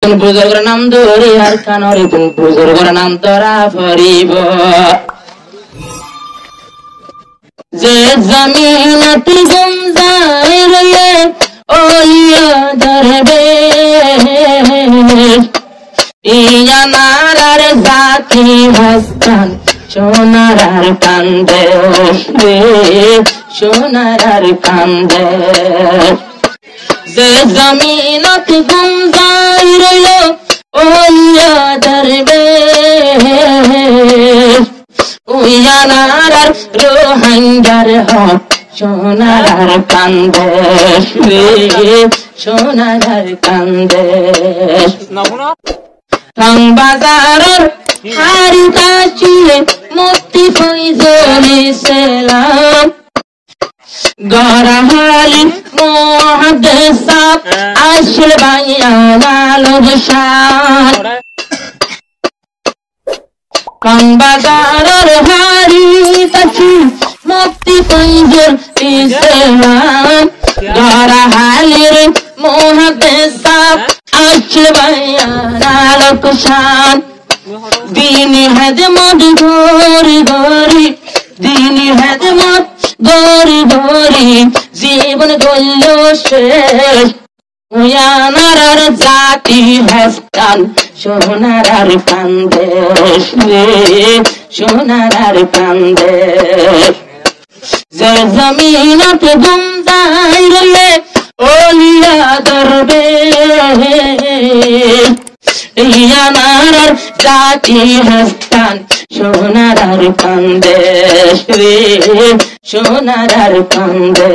বুজুর্গর নাম ধরে আর কানরে কোন বুজুর্গর নাম ধরা ফরিব যে জমিনতে গুমজায় রয়ে ওলিয়া দরবে ইয়ানার জাতি হস্তান সোনার কান্দে সোনার কান্দে যে জমিনত গুমজায় রইলো ওলিয়া দরবে উয়ানার রোহাঙ্গার হক সোনার কান্দে সোনার কান্দে রং বাজারের হারি কাশিয়ে মুক্তি ফৈজলি সেলাম গরাহালি মহাদেশাপ আসলে ভাইয়া আলোর শান রং বাজারের হারি কাশি মুক্তি ফৈজলি সেলাম গরাহালির মহাদেশাপ আসলে ভাইয়া আলোর শান দিনী হেদমত গরি গরি দিনী হেদমত গরি গরি জীবন গল্ল শেষ উয়ানার জাতি হস্তান সোনার কান্দে সোনার কান্দে যে জমিনত গুমজায় রয়ে ওলিয়া দরবে ইয়ানার জাতি হস্তান সোনার কান্দে সোনার কান্দে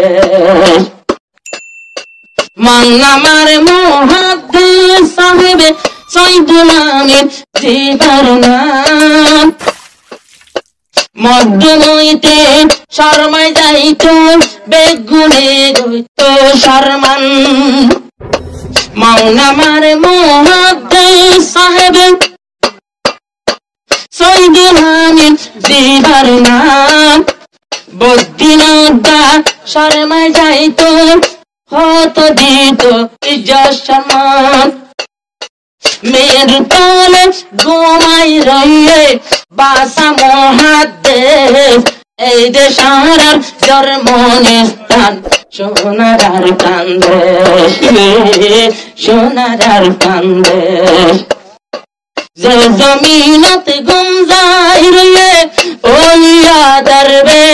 মান্নামার মুহাদ্দিস সাহেবে সৈয়দুল আমিন জিবার নাম মধ্যমইতে শর্মায় যাইত বেগুনে গইত শর্মান মাওলামার মুহাদ্দিস সাহেবে সৈয়দুল আমিন জিবার নাম বদ্দিনদা শর্মায় যাইত হত দিত ইজ্জত সম্মান মেয়ের তলে ঘুমাই রইয়ে বাসা মুহাদ্দিস এই দেশের জন্মস্থান সোনার কান্দে সোনার কান্দে যে জমিনত গুমজায় রয়ে ওলিয়া দরবে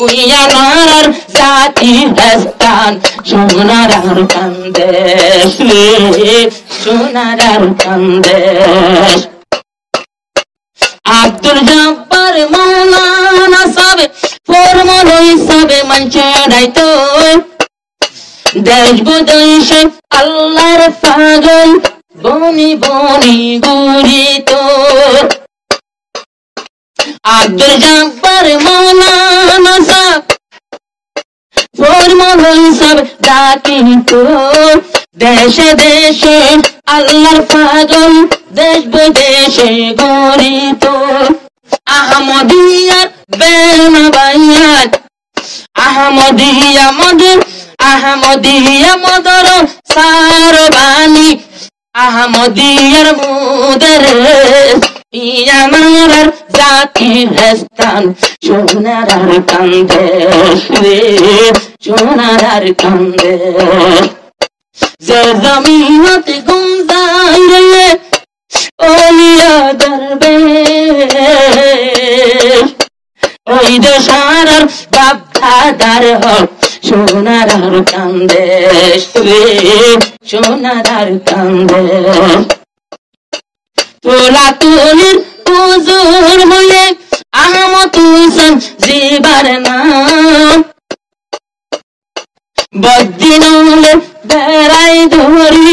উয়ানার জাতি হস্তান সোনার কান্দে সোনার কান্দে আব্দুল জব্বার মৌলানা সাবে ফরমান হিসাবে মঞ্চে ডাইতো দেশ বিদেশে আল্লাহর পাগল বনি বনি ঘুরিত আব্দুল জব্বার মৌলানা সাব ফরমান হিসাবে ডাকিত দেশে দেশে আল্লাহর পাগল দেশ বিদেশে ঘুরিত আহমদিয়ার বেনবাইয়াত আহমদিয়া মধুর আহমদিয়া মদর সারবানি আহমদিয়ার মুদের ইয়ানার জাতি হস্তান সোনার কান্দে সোনার কান্দে যে জমিনত গুমজায় রয়ে ওলিয়া দরবে ওই দেশের বাপ দাদার হক সোনার কান্দে সোনার কান্দে তোলা তুলির হুজুর হয়ে আহমদ হোসেন জিবার নাম বদ্দিনলে বেড়াই ধরি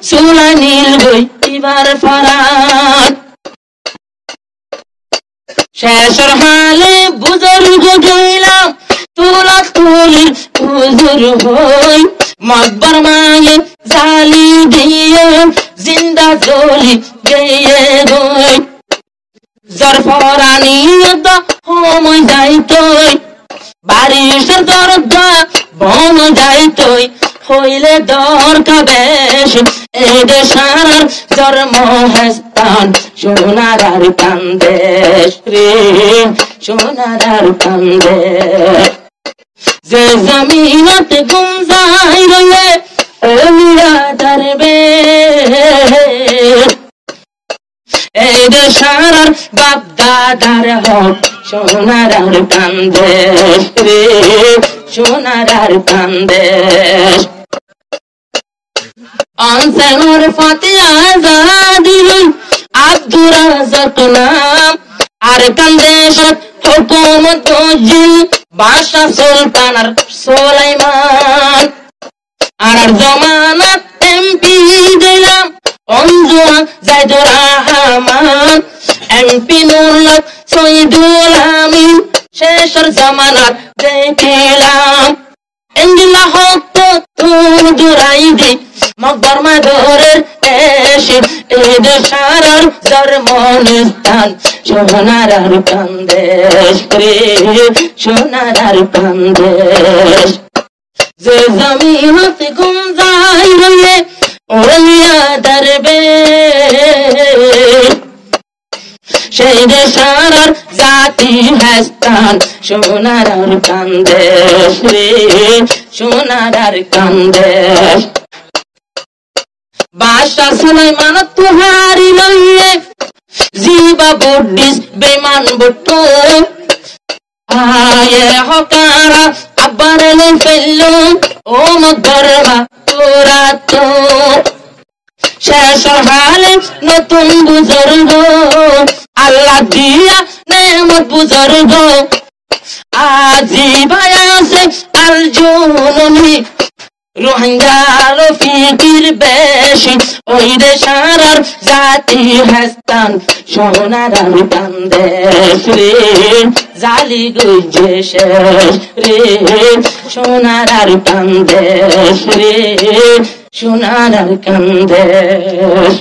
সুলানিল গইবার ফরাত শেষর হালে বুজুর্গ গইলাম তোলা তুলির হুজুর হই মকবর মায়ে জালি দিয়ে জিন্দা জলি গিয়ে গই জরফরানিয়ত সময় যাইতই বারিশের দরজা বন যাইতই হইলে দরকাবে এই দেশ আর জন্মস্থান সোনার আর কান্দেশ রে সোনার আর কান্দেশ যে জমিনতে গুমজাই রয়ে ওলিয়া দরবেশ এই দেশ আর বাপ দাদার হক সোনার আর কান্দেশ রে সোনার আর কান্দেশ অনসেনর ফতে আজাদি আব্দুর রাজ্জাক নাম আর কান্দেশ হুকুমত বজিল বাদশা সুলতান আর সুলাইমান আর জমানাত এমপি দিলাম অঞ্জুমান জাইদুর রহমান এমপি নুরুল্লাহ সৈয়দুল আমিন শেষের জমানাত দেখিলাম ইন্দিলা হক তুম দুরাইদি মকবর মাদরের এসে এই দেশার জন্মস্থান সোনার আর কান্দেশ রে সোনার আর কান্দেশ যে জমিনতে গুমজাই রয়ে ওলিয়া দরবেশ সেই দেশার জাতি হাস্তান সোনার আর কান্দেশ রে সোনার আর কান্দেশ বাদশা সুলাইমান তুহারি লইয়ে জিবা বুদ্ধিস বেমান বুট্টো আয়ে হকারা আব্বার লই ফেললো ও মগরবা তোরা তো শেষ হালে নতুন বুজুর্গ আল্লাহ দিয়া নেমত বুজুর্গ আজি ভায়াসে আল জুনুনি রোহিঙ্গার ফিকির বেশি ওই দেশার জাতি হাস্তান সোনার আর কান্দেশ রে জালি গুজে শেষ রে সোনার আর কান্দেশ রে সোনার আর কান্দেশ।